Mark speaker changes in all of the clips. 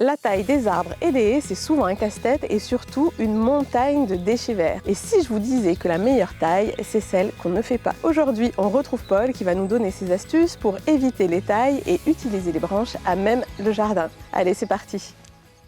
Speaker 1: La taille des arbres et des haies, c'est souvent un casse-tête et surtout une montagne de déchets verts. Et si je vous disais que la meilleure taille, c'est celle qu'on ne fait pas? Aujourd'hui, on retrouve Paul qui va nous donner ses astuces pour éviter les tailles et utiliser les branches à même le jardin. Allez, c'est parti!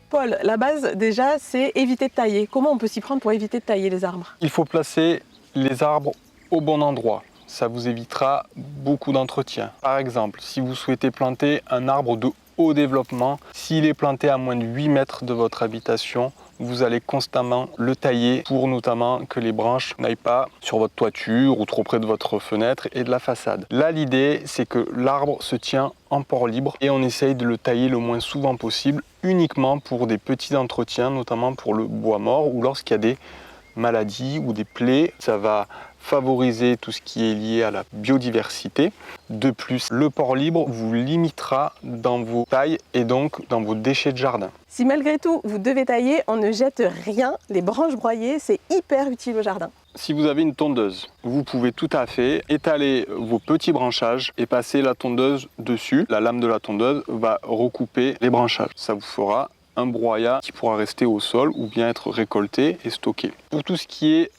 Speaker 1: Paul, la base déjà, c'est éviter de tailler. Comment on peut s'y prendre pour éviter de tailler les arbres?
Speaker 2: Il faut placer les arbres au bon endroit. Ça vous évitera beaucoup d'entretien. Par exemple, si vous souhaitez planter un arbre de haut développement, s'il est planté à moins de 8 mètres de votre habitation, vous allez constamment le tailler pour notamment que les branches n'aillent pas sur votre toiture ou trop près de votre fenêtre et de la façade. Là, l'idée, c'est que l'arbre se tient en port libre et on essaye de le tailler le moins souvent possible, uniquement pour des petits entretiens, notamment pour le bois mort ou lorsqu'il y a des maladies ou des plaies. Ça va favoriser tout ce qui est lié à la biodiversité. De plus, le port libre vous limitera dans vos tailles et donc dans vos déchets de jardin.
Speaker 1: Si malgré tout vous devez tailler, on ne jette rien. Les branches broyées, c'est hyper utile au jardin.
Speaker 2: Si vous avez une tondeuse, vous pouvez tout à fait étaler vos petits branchages et passer la tondeuse dessus. La lame de la tondeuse va recouper les branchages. Ça vous fera un broyat qui pourra rester au sol ou bien être récolté et stocké. Pour tout ce qui est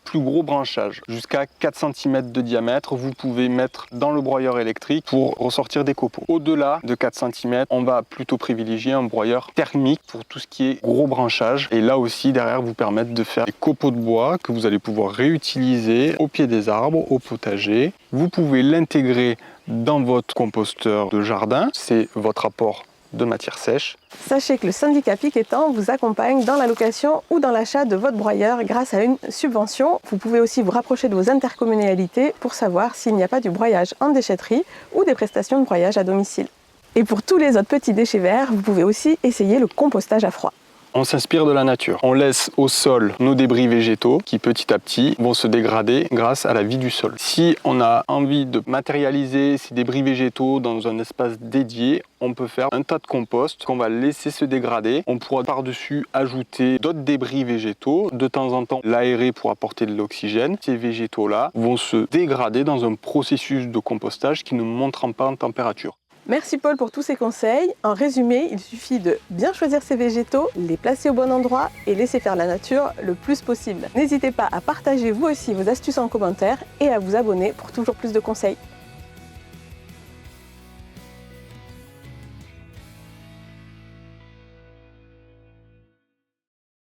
Speaker 2: plus gros branchage, jusqu'à 4 cm de diamètre, vous pouvez mettre dans le broyeur électrique pour ressortir des copeaux. Au-delà de 4 cm, on va plutôt privilégier un broyeur thermique pour tout ce qui est gros branchage. Et là aussi, derrière, vous permettre de faire des copeaux de bois que vous allez pouvoir réutiliser au pied des arbres, au potager. Vous pouvez l'intégrer dans votre composteur de jardin. C'est votre apport de matière sèche.
Speaker 1: Sachez que le syndicat Piquetant vous accompagne dans la location ou dans l'achat de votre broyeur grâce à une subvention. Vous pouvez aussi vous rapprocher de vos intercommunalités pour savoir s'il n'y a pas du broyage en déchetterie ou des prestations de broyage à domicile. Et pour tous les autres petits déchets verts, vous pouvez aussi essayer le compostage à froid.
Speaker 2: On s'inspire de la nature. On laisse au sol nos débris végétaux qui petit à petit vont se dégrader grâce à la vie du sol. Si on a envie de matérialiser ces débris végétaux dans un espace dédié, on peut faire un tas de compost qu'on va laisser se dégrader. On pourra par-dessus ajouter d'autres débris végétaux, de temps en temps l'aérer pour apporter de l'oxygène. Ces végétaux-là vont se dégrader dans un processus de compostage qui ne montera pas en température.
Speaker 1: Merci Paul pour tous ces conseils. En résumé, il suffit de bien choisir ses végétaux, les placer au bon endroit et laisser faire la nature le plus possible. N'hésitez pas à partager vous aussi vos astuces en commentaire et à vous abonner pour toujours plus de conseils.